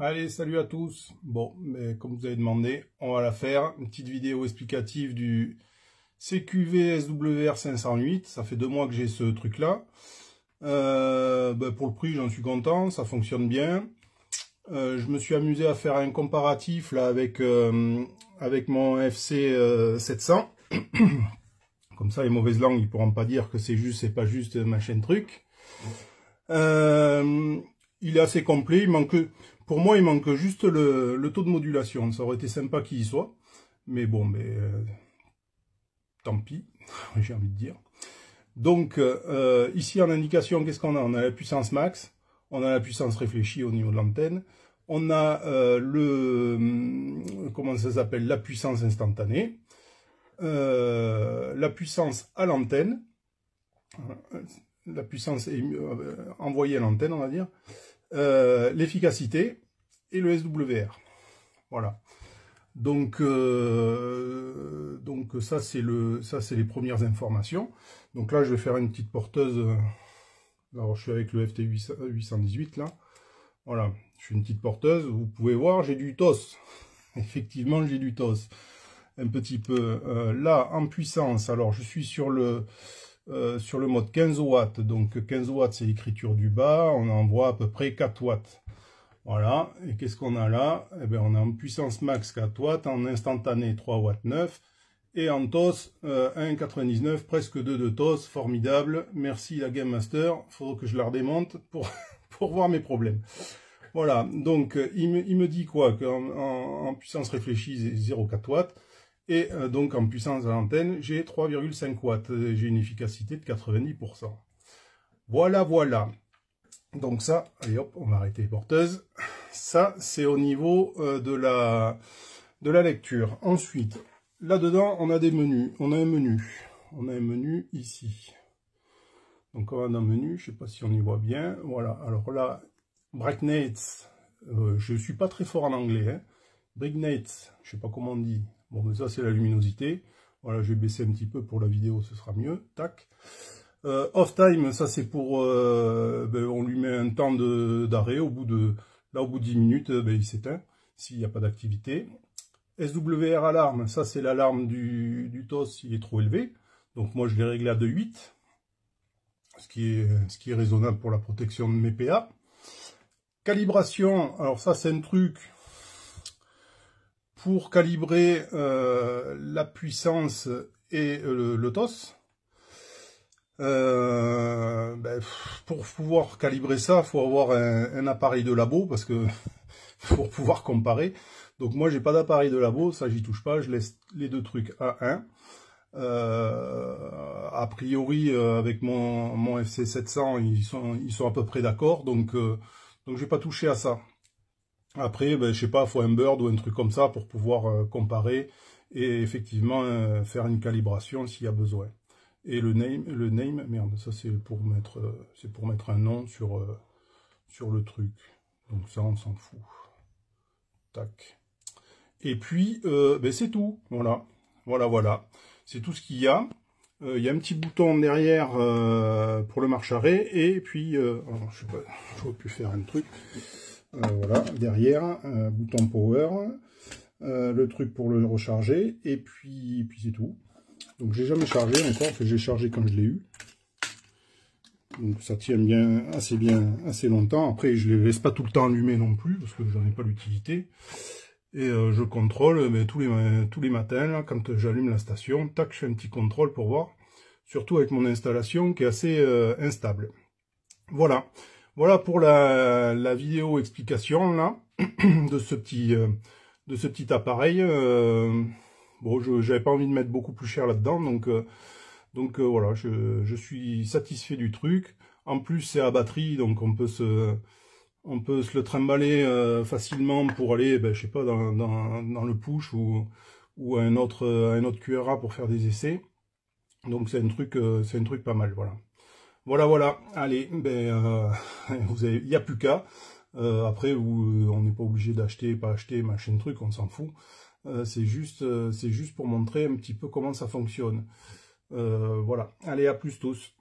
Allez, salut à tous. Bon, mais comme vous avez demandé, on va la faire. Une petite vidéo explicative du CQV SWR 508. Ça fait 2 mois que j'ai ce truc-là. Pour le prix, j'en suis content. Ça fonctionne bien. Je me suis amusé à faire un comparatif là avec mon FC 700. Comme ça, les mauvaises langues, ils pourront pas dire que c'est pas juste machin truc. Il est assez complet. Pour moi, il manque juste le taux de modulation. Ça aurait été sympa qu'il y soit. Mais bon, tant pis, j'ai envie de dire. Donc, ici en indication, qu'est-ce qu'on a? On a la puissance max, on a la puissance réfléchie au niveau de l'antenne, on a comment ça s'appelle? La puissance instantanée, la puissance à l'antenne, la puissance envoyée à l'antenne, on va dire, l'efficacité et le SWR. Voilà. Donc ça c'est les premières informations. Donc là je vais faire une petite porteuse. Alors je suis avec le FT 818 là. Voilà, je fais une petite porteuse. Vous pouvez voir, j'ai du TOS. Effectivement, j'ai du TOS. Un petit peu. Là en puissance. Alors je suis sur le mode 15 watts. Donc 15 watts c'est l'écriture du bas. On envoie à peu près 4 watts. Voilà, et qu'est-ce qu'on a là? Eh bien, on a en puissance max 4 watts, en instantané 3 watts 9, et en TOS 1,99, presque 2 de TOS, formidable. Merci la Game Master, il faudra que je la redémonte pour voir mes problèmes. Voilà, donc il me dit quoi? Qu'en puissance réfléchie, 0,4 watts, et donc en puissance à l'antenne, j'ai 3,5 watts, j'ai une efficacité de 90%. Voilà, voilà. Donc ça, allez hop, on va arrêter les porteuses. Ça, c'est au niveau de la lecture. Ensuite, là-dedans, on a des menus. On a un menu ici. Donc on a un menu, je ne sais pas si on y voit bien. Voilà, alors là, brightness, je ne suis pas très fort en anglais. Hein. Brightness, je ne sais pas comment on dit. Bon, mais ça, c'est la luminosité. Voilà, je vais baisser un petit peu pour la vidéo, ce sera mieux. Tac. Off time, ça c'est pour, on lui met un temps d'arrêt, au bout de 10 minutes, il s'éteint, s'il n'y a pas d'activité. SWR alarme, ça c'est l'alarme du TOS, il est trop élevé, donc moi je l'ai réglé à 2,8, ce qui est raisonnable pour la protection de mes PA. Calibration, alors ça c'est un truc pour calibrer la puissance et le TOS. Pour pouvoir calibrer ça, il faut avoir un appareil de labo, parce que pour pouvoir comparer. Donc moi j'ai pas d'appareil de labo, ça j'y touche pas, je laisse les deux trucs à 1. A priori avec mon FC 700 ils sont à peu près d'accord, donc j'ai pas touché à ça. Après je sais pas, il faut un Bird ou un truc comme ça pour pouvoir comparer et effectivement faire une calibration s'il y a besoin. Et le name, merde, ça c'est pour mettre un nom sur le truc. Donc ça on s'en fout. Tac. Et puis c'est tout. Voilà. Voilà. C'est tout ce qu'il y a. Il y a un petit bouton derrière pour le marche-arrêt. Et puis, alors, je sais pas, je peux plus faire un truc. Voilà, derrière, bouton power. Le truc pour le recharger. Et puis c'est tout. Donc j'ai jamais chargé encore, que j'ai chargé quand je l'ai eu. Donc ça tient assez longtemps. Après je les laisse pas tout le temps allumés non plus, parce que j'en ai pas l'utilité. Et je contrôle tous les matins, là, quand j'allume la station, tac, je fais un petit contrôle pour voir. Surtout avec mon installation qui est assez instable. Voilà. Voilà pour la vidéo explication là de ce petit appareil. Bon, j'avais pas envie de mettre beaucoup plus cher là-dedans, donc voilà, je suis satisfait du truc. En plus, c'est à batterie, donc on peut se le trimballer facilement pour aller, je sais pas, dans le push ou un autre QRA pour faire des essais. Donc c'est un truc pas mal, voilà. Voilà. Allez, il n'y a plus qu'à. Après, on n'est pas obligé d'acheter, pas acheter, machin truc, on s'en fout. C'est juste pour montrer un petit peu comment ça fonctionne. Voilà. Allez, à plus tous.